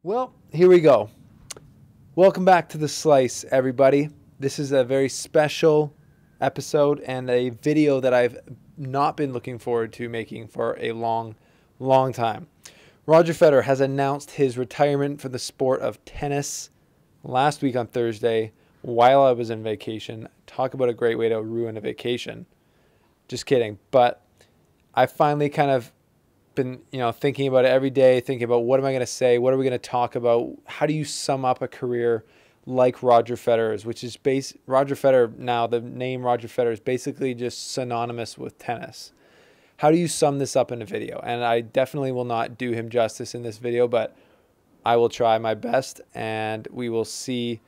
Well, here we go. Welcome back to The Slice, everybody. This is a very special episode and a video that I've not been looking forward to making for a long, long time. Roger Federer has announced his retirement from the sport of tennis last week on Thursday while I was on vacation. Talk about a great way to ruin a vacation. Just kidding. But I finally kind of been thinking about it every day, thinking about what am I going to say, what are we going to talk about, how do you sum up a career like Roger Federer's, which is Roger Federer. Now the name Roger Federer is basically just synonymous with tennis. How do you sum this up in a video? And I definitely will not do him justice in this video, but I will try my best, and we will see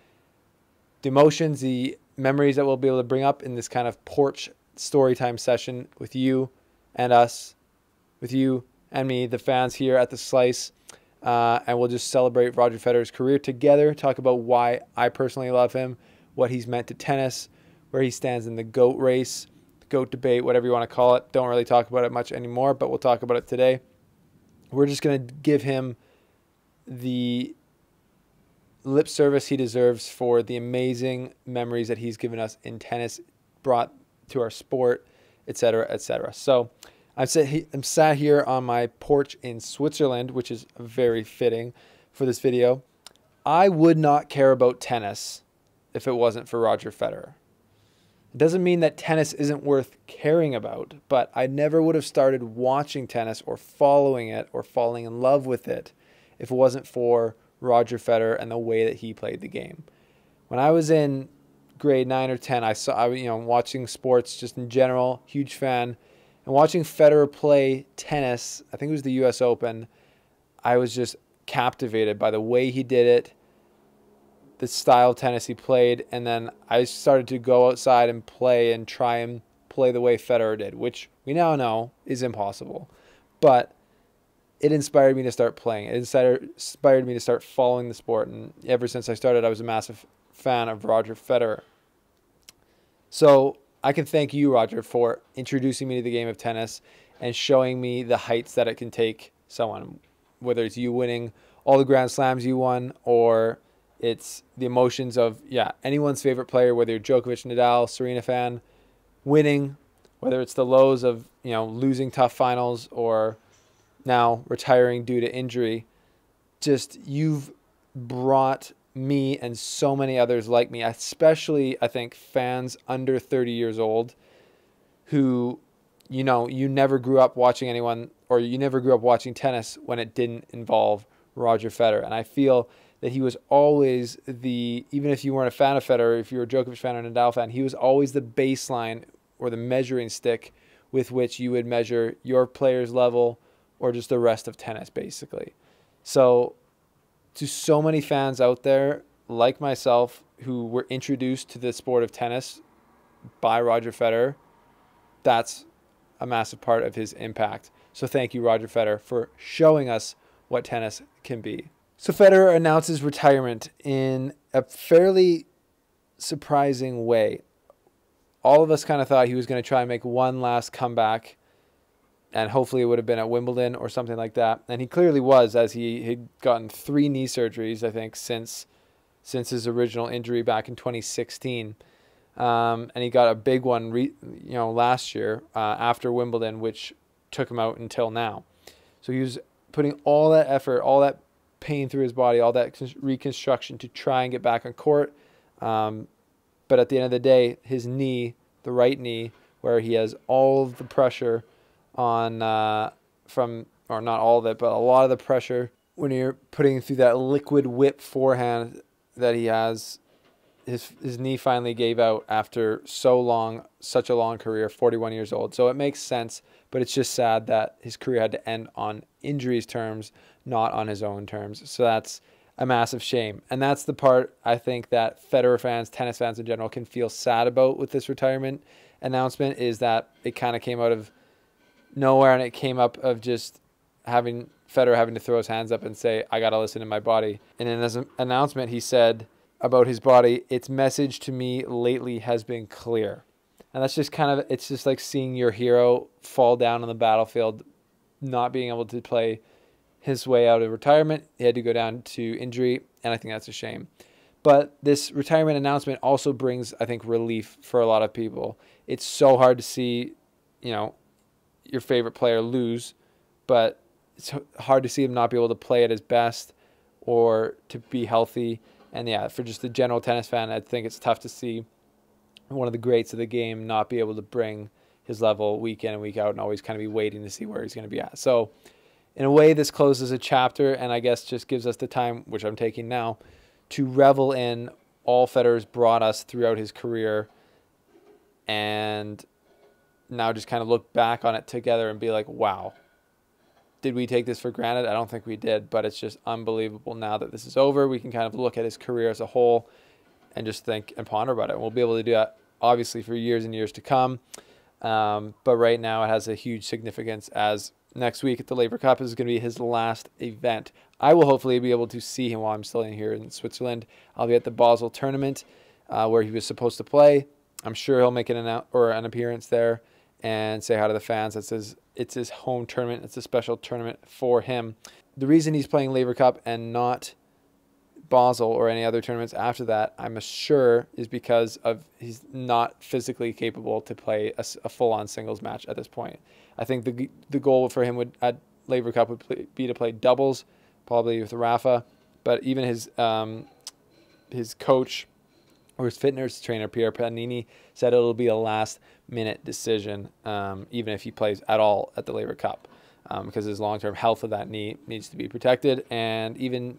the emotions, the memories that we'll be able to bring up in this kind of porch story time session with you and us, with you and me, the fans here at The Slice. And we'll just celebrate Roger Federer's career together, talk about why I personally love him, what he's meant to tennis, where he stands in the GOAT race, the GOAT debate, whatever you want to call it. Don't really talk about it much anymore, but we'll talk about it today. We're just going to give him the lip service he deserves for the amazing memories that he's given us in tennis, brought to our sport, etc., etc. So I'm sat here on my porch in Switzerland, which is very fitting for this video. I would not care about tennis if it wasn't for Roger Federer. It doesn't mean that tennis isn't worth caring about, but I never would have started watching tennis or following it or falling in love with it if it wasn't for Roger Federer and the way that he played the game. When I was in grade 9 or 10, I saw, watching sports just in general, huge fan. And watching Federer play tennis, I think it was the US Open, I was just captivated by the way he did it, the style of tennis he played, and then I started to go outside and play and try and play the way Federer did, which we now know is impossible. But it inspired me to start playing. It inspired me to start following the sport, and ever since I started, I was a massive fan of Roger Federer. So I can thank you, Roger, for introducing me to the game of tennis and showing me the heights that it can take someone, whether it's you winning all the Grand Slams you won, or it's the emotions of, anyone's favorite player, whether you're Djokovic, Nadal, Serena fan, winning, whether it's the lows of, losing tough finals or now retiring due to injury. Just, you've brought me and so many others like me, especially I think fans under 30 years old who, you never grew up watching anyone, or you never grew up watching tennis when it didn't involve Roger Federer. And I feel that he was always even if you weren't a fan of Federer, if you were a Djokovic fan or Nadal fan, he was always the baseline or the measuring stick with which you would measure your player's level or just the rest of tennis, basically. So to so many fans out there like myself who were introduced to the sport of tennis by Roger Federer, that's a massive part of his impact. So thank you, Roger Federer, for showing us what tennis can be. So Federer announces retirement in a fairly surprising way. All of us kind of thought he was going to try and make one last comeback, and hopefully it would have been at Wimbledon or something like that. And he clearly was, as he had gotten 3 knee surgeries, I think, since his original injury back in 2016. And he got a big one, last year after Wimbledon, which took him out until now. So he was putting all that effort, all that pain through his body, all that reconstruction to try and get back on court. But at the end of the day, his knee, the right knee, where he has all of the pressure on or not all of it, but a lot of the pressure when you're putting through that liquid whip forehand that he has, his knee finally gave out after such a long career, 41 years old. So it makes sense, but it's just sad that his career had to end on injuries terms, not on his own terms. So that's a massive shame. And that's the part I think that Federer fans, tennis fans in general, can feel sad about with this retirement announcement, is that it kind of came out of nowhere, and it came up of just Federer having to throw his hands up and say, I got to listen to my body. And in his announcement, he said about his body, its message to me lately has been clear. And that's just it's just like seeing your hero fall down on the battlefield, not being able to play his way out of retirement. He had to go down to injury, and I think that's a shame. But this retirement announcement also brings, I think, relief for a lot of people. It's so hard to see, your favorite player lose, but it's hard to see him not be able to play at his best or to be healthy. And yeah, for just the general tennis fan, I think it's tough to see one of the greats of the game not be able to bring his level week in and week out and always kind of be waiting to see where he's going to be at. So in a way, this closes a chapter, and I guess just gives us the time, which I'm taking now, to revel in all Federer's brought us throughout his career, and now just kind of look back on it together and be like, wow, did we take this for granted? I don't think we did, but it's just unbelievable now that this is over. We can kind of look at his career as a whole and just think and ponder about it. We'll be able to do that, obviously, for years and years to come. But right now it has a huge significance, as next week at the Laver Cup is going to be his last event. I will hopefully be able to see him while I'm still in here in Switzerland. I'll be at the Basel tournament where he was supposed to play. I'm sure he'll make an appearance there and say hi to the fans. It's his home tournament. It's a special tournament for him. The reason he's playing Laver Cup and not Basel or any other tournaments after that, I'm sure, is because of he's not physically capable to play a full-on singles match at this point. I think the goal for him at Laver Cup would be to play doubles, probably with Rafa, but even his coach or his fitness trainer, Pierre Panini, said it'll be a last-minute decision, even if he plays at all at the Laver Cup, because his long-term health of that knee needs to be protected, and even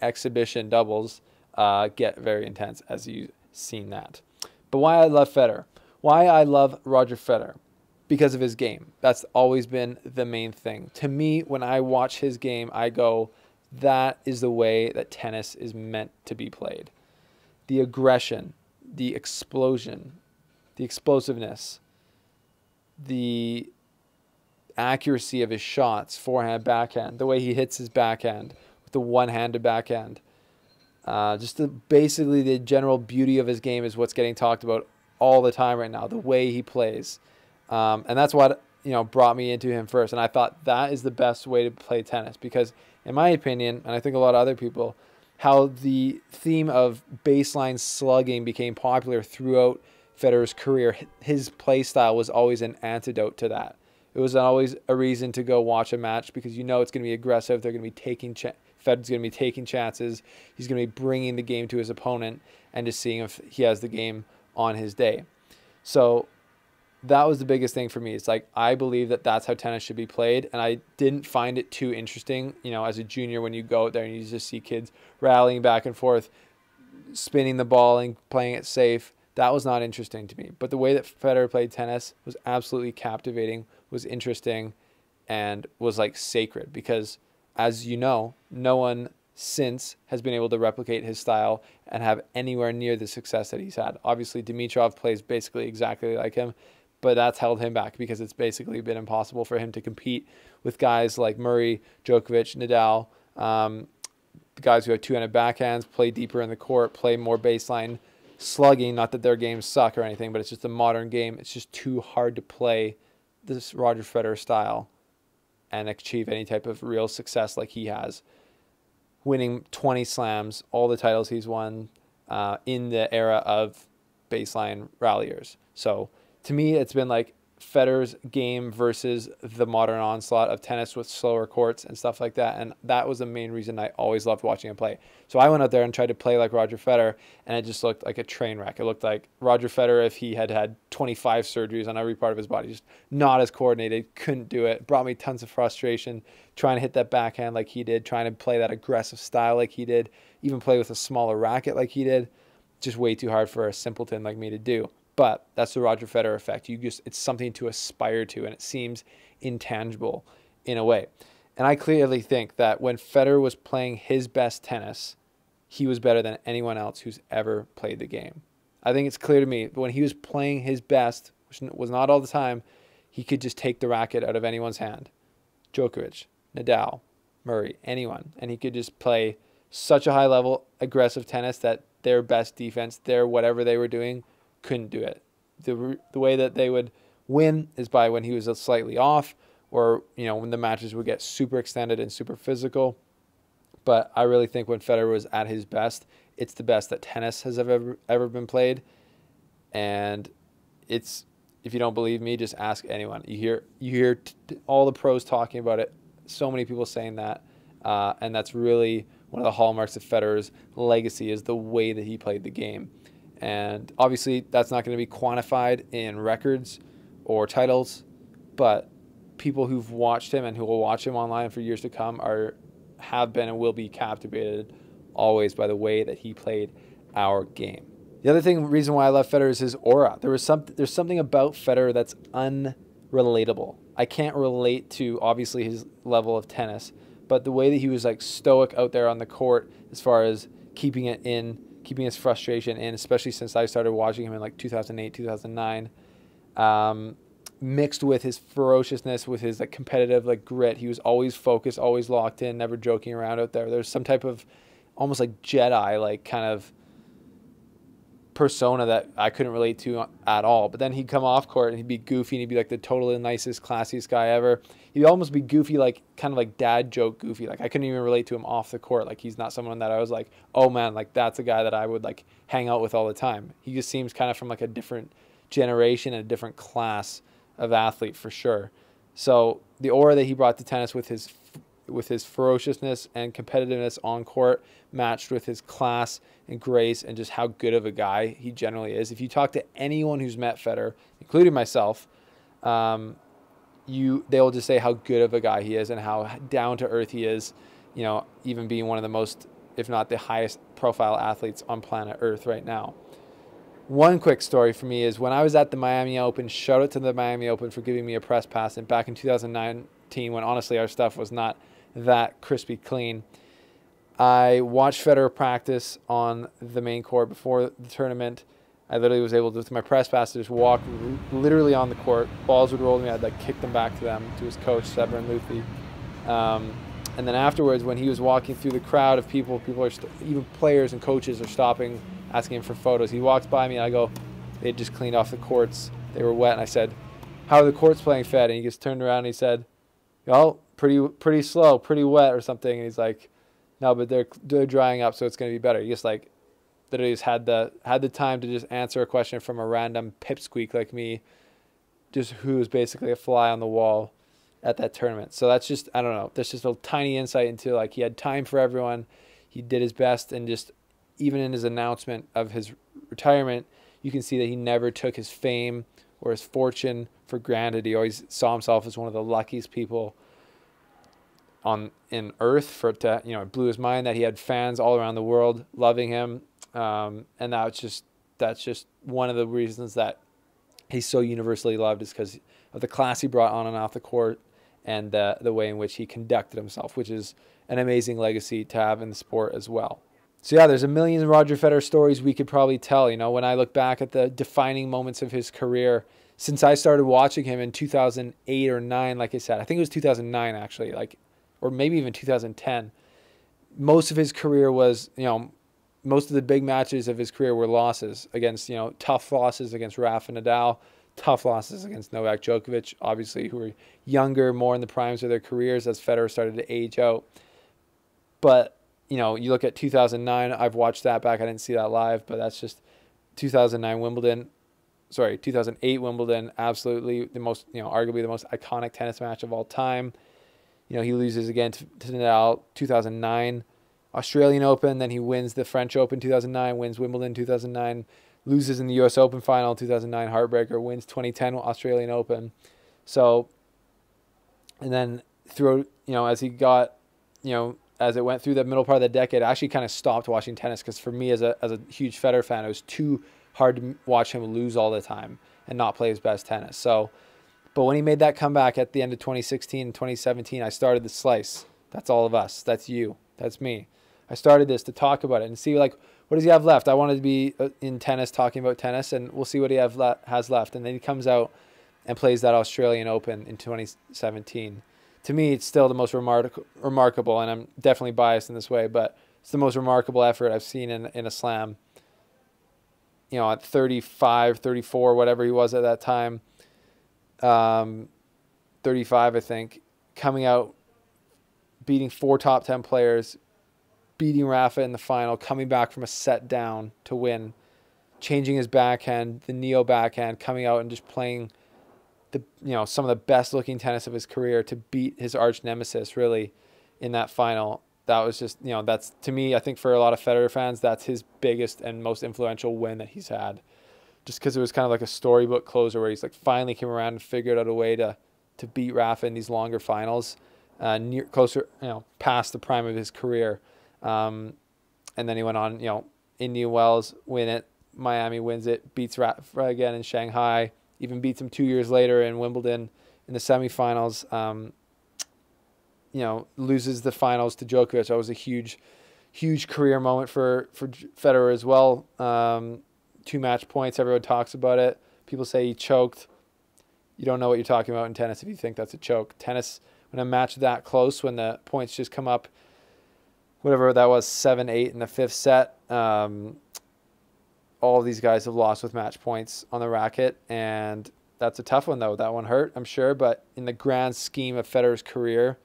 exhibition doubles get very intense, as you've seen that. But why I love Federer, why I love Roger Federer, because of his game. That's always been the main thing. To me, when I watch his game, I go, that is the way that tennis is meant to be played. The aggression, the explosion, the explosiveness, the accuracy of his shots, forehand, backhand, the way he hits his backhand with the one-handed backhand. Basically the general beauty of his game is what's getting talked about all the time right now, the way he plays. And that's what brought me into him first. And I thought that is the best way to play tennis, because in my opinion, and I think a lot of other people, how the theme of baseline slugging became popular throughout Federer's career, his play style was always an antidote to that. It was always a reason to go watch a match, because it's going to be aggressive. They're going to be Federer's going to be taking chances. He's going to be bringing the game to his opponent and just seeing if he has the game on his day. So that was the biggest thing for me. It's like, I believe that that's how tennis should be played, and I didn't find it too interesting, as a junior, when you go out there and you just see kids rallying back and forth, spinning the ball and playing it safe. That was not interesting to me. But the way that Federer played tennis was absolutely captivating, was interesting, and was like sacred, because as you know, no one since has been able to replicate his style and have anywhere near the success that he's had. Obviously, Dimitrov plays basically exactly like him, but that's held him back because it's basically been impossible for him to compete with guys like Murray, Djokovic, Nadal, the guys who have two-handed backhands, play deeper in the court, play more baseline slugging. Not that their games suck or anything, but it's just a modern game. It's just too hard to play this Roger Federer style and achieve any type of real success like he has, winning 20 slams, all the titles he's won in the era of baseline ralliers. So to me, it's been like Federer's game versus the modern onslaught of tennis with slower courts and stuff like that. And that was the main reason I always loved watching him play. So I went out there and tried to play like Roger Federer, and it just looked like a train wreck. It looked like Roger Federer if he had had 25 surgeries on every part of his body, just not as coordinated, couldn't do it. Brought me tons of frustration trying to hit that backhand like he did, trying to play that aggressive style like he did, even play with a smaller racket like he did. Just way too hard for a simpleton like me to do. But that's the Roger Federer effect. It's something to aspire to, and it seems intangible in a way. And I clearly think that when Federer was playing his best tennis, he was better than anyone else who's ever played the game. I think it's clear to me that when he was playing his best, which was not all the time, he could just take the racket out of anyone's hand. Djokovic, Nadal, Murray, anyone. And he could just play such a high level, aggressive tennis that their best defense, their whatever they were doing, couldn't do it. The way that they would win is by when he was slightly off, or, you know, when the matches would get super extended and super physical. But I really think when Federer was at his best, it's the best that tennis has ever been played. And it's, if you don't believe me, just ask anyone. You hear all the pros talking about it. So many people saying that. And that's really one of the hallmarks of Federer's legacy, is the way that he played the game. And obviously that's not going to be quantified in records or titles, but people who've watched him and who will watch him online for years to come have been and will be captivated always by the way that he played our game. The other reason why I love Federer is his aura. There's something about Federer that's unrelatable. I can't relate to, obviously, his level of tennis, but the way that he was like stoic out there on the court as far as keeping his frustration in, especially since I started watching him in like 2008, 2009, mixed with his ferociousness, with his like competitive like grit. He was always focused, always locked in, never joking around out there. There's some type of almost like Jedi like kind of persona that I couldn't relate to at all. But then he'd come off court and he'd be goofy and he'd be like the totally nicest, classiest guy ever. He'd almost be goofy, like kind of like dad joke goofy. Like I couldn't even relate to him off the court. Like he's not someone that I was like, oh man, like that's a guy that I would like hang out with all the time. He just seems kind of from like a different generation and a different class of athlete for sure. So the aura that he brought to tennis with his ferociousness and competitiveness on court, matched with his class and grace and just how good of a guy he generally is. If you talk to anyone who's met Federer, including myself, they'll just say how good of a guy he is and how down to earth he is, you know, even being one of the most, if not the highest profile athletes on planet Earth right now. One quick story for me is when I was at the Miami Open, shout out to the Miami Open for giving me a press pass, and back in 2019, when honestly our stuff was not that crispy clean, I watched Federer practice on the main court before the tournament. I literally was able to, with my press pass, to just walk literally on the court. Balls would roll to me. I'd like kick them back to them, to his coach, Severin Luthi. And then afterwards, when he was walking through the crowd of people are even players and coaches are stopping, asking him for photos. He walks by me and I go, they had just cleaned off the courts. They were wet. And I said, how are the courts playing, Fed? And he just turned around and he said, well, pretty slow, pretty wet or something. And he's like, no, but they're drying up, so it's going to be better. He just like literally just had the time to just answer a question from a random pipsqueak like me, just who was basically a fly on the wall at that tournament. So that's just, I don't know, that's just a tiny insight into like he had time for everyone. He did his best, and just even in his announcement of his retirement, you can see that he never took his fame or his fortune for granted. He always saw himself as one of the luckiest people in earth for it to, you know, it blew his mind that he had fans all around the world loving him. And that's just one of the reasons that he's so universally loved, is because of the class he brought on and off the court, and the way in which he conducted himself, which is an amazing legacy to have in the sport as well. So yeah, there's a million Roger Federer stories we could probably tell. You know, when I look back at the defining moments of his career, since I started watching him in 2008 or 9, like I said, I think it was 2009 actually, like, or maybe even 2010. Most of his career was, you know, most of the big matches of his career were losses against, you know, tough losses against Rafa Nadal, tough losses against Novak Djokovic, obviously, who were younger, more in the primes of their careers as Federer started to age out. But, you know, you look at 2009, I've watched that back. I didn't see that live, but that's just 2008 Wimbledon, absolutely the most, you know, arguably the most iconic tennis match of all time. You know, he loses again to Nadal 2009, Australian Open, then he wins the French Open 2009, wins Wimbledon 2009, loses in the US Open final 2009, heartbreaker, wins 2010 Australian Open. So, and then through, you know, as he got, you know, as it went through the middle part of the decade, I actually kind of stopped watching tennis, because for me as a huge Federer fan, it was too hard to watch him lose all the time and not play his best tennis. So, but when he made that comeback at the end of 2016 and 2017, I started the Slice. That's all of us. That's you. That's me. I started this to talk about it and see, like, what does he have left? I wanted to be in tennis, talking about tennis, and we'll see what he has left. And then he comes out and plays that Australian Open in 2017. To me, it's still the most remarkable, and I'm definitely biased in this way, but it's the most remarkable effort I've seen in a slam. You know, at 35, 34, whatever he was at that time. 35, I think, coming out, beating 4 top 10 players, beating Rafa in the final, coming back from a set down to win, changing his backhand, the neo backhand, coming out and just playing some of the best looking tennis of his career to beat his arch nemesis really in that final. That was just, that's, to me, I think for a lot of Federer fans, that's his biggest and most influential win that he's had. Just because it was kind of like a storybook closer where he's like finally came around and figured out a way to beat Rafa in these longer finals, closer, past the prime of his career. And then he went on, Indian Wells, win it, Miami wins it, beats Rafa again in Shanghai, even beats him 2 years later in Wimbledon in the semifinals. Loses the finals to Djokovic. That was a huge career moment for Federer as well. 2 match points. Everyone talks about it. People say he choked. You don't know what you're talking about in tennis if you think that's a choke. Tennis, when a match that close, when the points just come up, whatever that was, 7-8 in the 5th set, all of these guys have lost with match points on the racket, and that's a tough one, though. That one hurt, I'm sure, but in the grand scheme of Federer's career,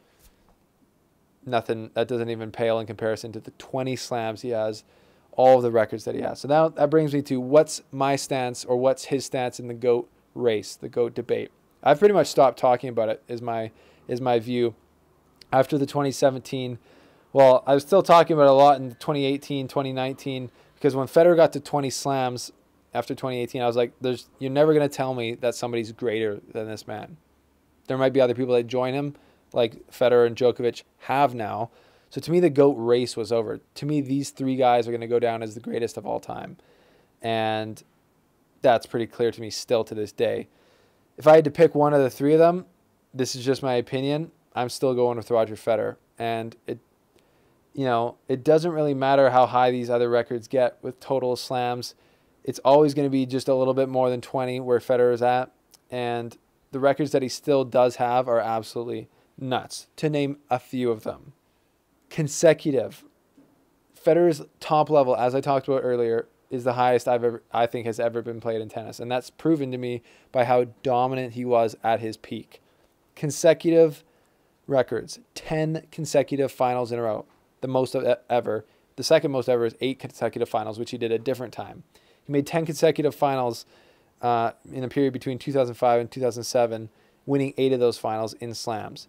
nothing, that doesn't even pale in comparison to the 20 slams he has, all of the records that he has. So now that brings me to what's my stance, or what's his stance in the GOAT race, the GOAT debate. I've pretty much stopped talking about it, is my view. After the 2017, well, I was still talking about it a lot in 2018, 2019, because when Federer got to 20 slams after 2018, I was like, you're never going to tell me that somebody's greater than this man. There might be other people that join him, like Federer and Djokovic have now. So to me, the GOAT race was over. To me, these 3 guys are going to go down as the greatest of all time. And that's pretty clear to me still to this day. If I had to pick one of the 3 of them, this is just my opinion, I'm still going with Roger Federer. And it doesn't really matter how high these other records get with total slams. It's always going to be just a little bit more than 20 where Federer is at. And the records that he still does have are absolutely nuts, to name a few of them. Consecutive. Federer's top level, as I talked about earlier, is the highest I think has ever been played in tennis. And that's proven to me by how dominant he was at his peak. Consecutive records, 10 consecutive finals in a row. The most ever. The second most ever is 8 consecutive finals, which he did at a different time. He made 10 consecutive finals in the period between 2005 and 2007, winning 8 of those finals in slams.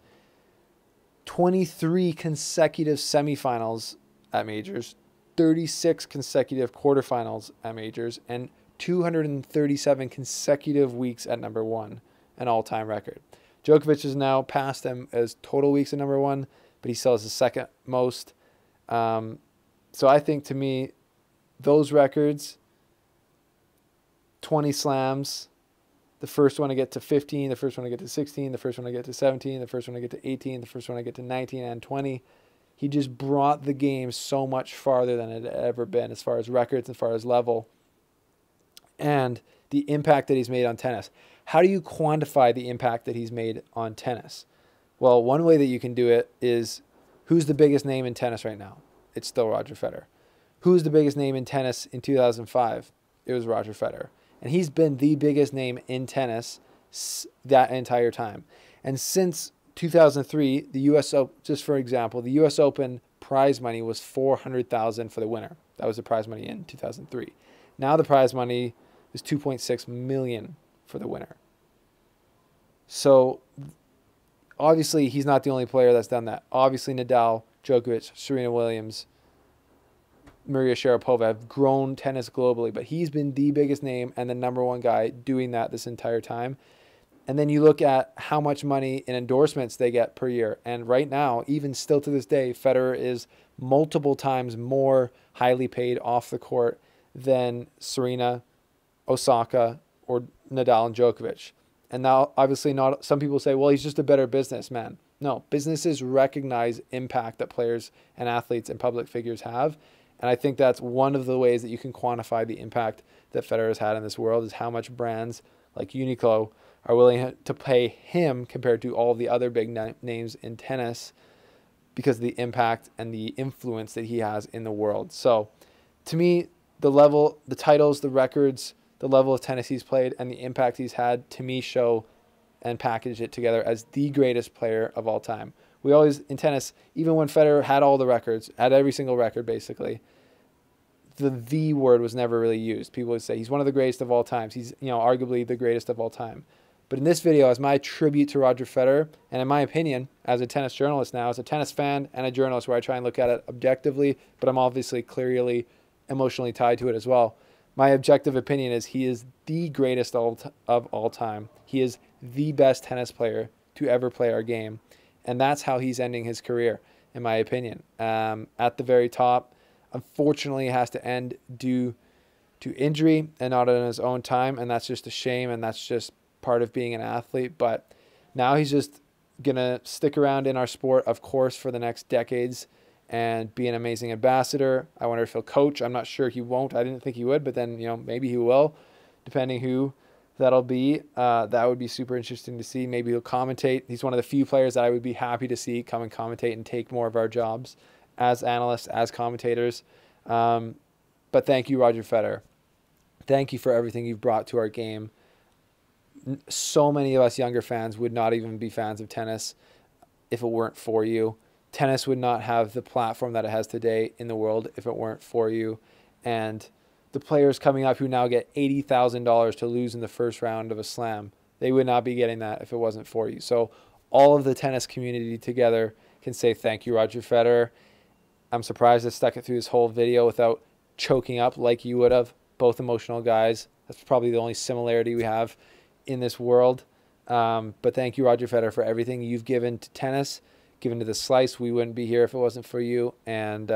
23 consecutive semifinals at majors, 36 consecutive quarterfinals at majors, and 237 consecutive weeks at number 1, an all-time record. Djokovic is now past him as total weeks at number 1, but he still has the second most. So I think, to me, those records, 20 slams, the first one to get to 15, the first one to get to 16, the first one to get to 17, the first one to get to 18, the first one to get to 19 and 20. He just brought the game so much farther than it had ever been as far as records, as far as level, and the impact that he's made on tennis. How do you quantify the impact that he's made on tennis? Well, one way that you can do it is, who's the biggest name in tennis right now? It's still Roger Federer. Who's the biggest name in tennis in 2005? It was Roger Federer. And he's been the biggest name in tennis that entire time. And since 2003, the U.S. Open, just for example, the U.S. Open prize money was $400,000 for the winner. That was the prize money in 2003. Now the prize money is $2.6 million for the winner. So obviously he's not the only player that's done that. Obviously Nadal, Djokovic, Serena Williams, Maria Sharapova have grown tennis globally, but he's been the biggest name and the number 1 guy doing that this entire time. And then you look at how much money in endorsements they get per year. And right now, even still to this day, Federer is multiple times more highly paid off the court than Serena, Osaka, or Nadal and Djokovic. And now, obviously, not. Some people say, well, he's just a better businessman. No, businesses recognize impact that players and athletes and public figures have. And I think that's one of the ways that you can quantify the impact that Federer has had in this world, is how much brands like Uniqlo are willing to pay him compared to all the other big names in tennis, because of the impact and the influence that he has in the world. So to me, the level, the titles, the records, the level of tennis he's played, and the impact he's had, to me, show and packaged it together as the greatest player of all time. We always, in tennis, even when Federer had all the records, had every single record basically, the word was never really used. People would say he's one of the greatest of all times. He's, arguably the greatest of all time. But in this video, as my tribute to Roger Federer, and in my opinion, as a tennis journalist now, as a tennis fan and a journalist where I try and look at it objectively, but I'm obviously clearly emotionally tied to it as well. My objective opinion is he is the greatest of all time. He is the best tennis player to ever play our game. And that's how he's ending his career, in my opinion. At the very top, unfortunately, it has to end due to injury and not in his own time. And that's just a shame, and that's just part of being an athlete. But now he's just going to stick around in our sport, of course, for the next decades and be an amazing ambassador. I wonder if he'll coach. I'm not sure he won't. I didn't think he would, but then, maybe he will, depending who that'll be. That would be super interesting to see. Maybe he'll commentate. He's one of the few players that I would be happy to see come and commentate and take more of our jobs as analysts, as commentators. But thank you, Roger Federer. Thank you for everything you've brought to our game. So many of us younger fans would not even be fans of tennis if it weren't for you. Tennis would not have the platform that it has today in the world if it weren't for you. And the players coming up who now get $80,000 to lose in the first round of a slam, they would not be getting that if it wasn't for you. So all of the tennis community together can say thank you, Roger Federer. I'm surprised I stuck it through this whole video without choking up like you would have. Both emotional guys. That's probably the only similarity we have in this world. But thank you, Roger Federer, for everything you've given to tennis, given to the Slice. We wouldn't be here if it wasn't for you. And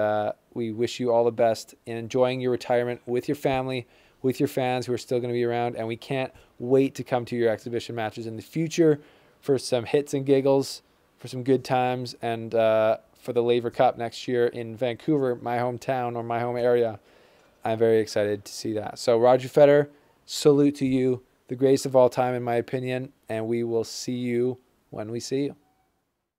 we wish you all the best in enjoying your retirement with your family, with your fans who are still going to be around. And we can't wait to come to your exhibition matches in the future for some hits and giggles, for some good times, and for the Laver Cup next year in Vancouver, my hometown or my home area. I'm very excited to see that. So Roger Federer, salute to you, the greatest of all time in my opinion, and we will see you when we see you.